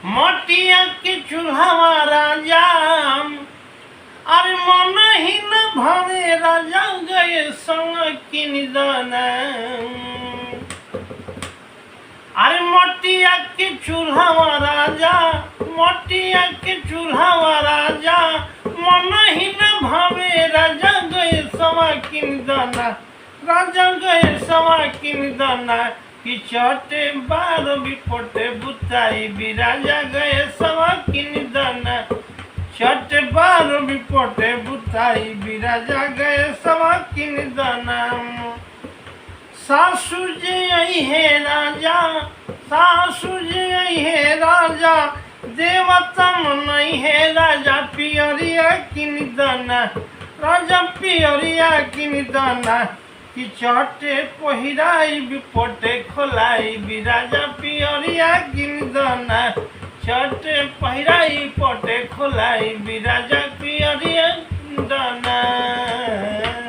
मटिया के चूल्हा राजा अरे मन ही न भवे राजा गए संग किन दाना अरे मटिया के चूल्हा राजा मटिया के चूल्हा राजा मन ही न भवे राजा गए सवा किन दाना राजा गए सवा किन दाना कि चटे बार बिपटे बुताई भी राजा गए सवा किन दाना चटे बार बिपटे बुताई भी राजा गए सवा किन दाना सासू जी आई है राजा सासू जी आई है राजा देवता नहीं है राजा पियरिया किन दाना राजा पियरिया किन दाना कि चटे पहिराई बिपटे खोलाई भी राजा पियरिया किन दाना चटे पहिराई पटे खोलाई भी राजा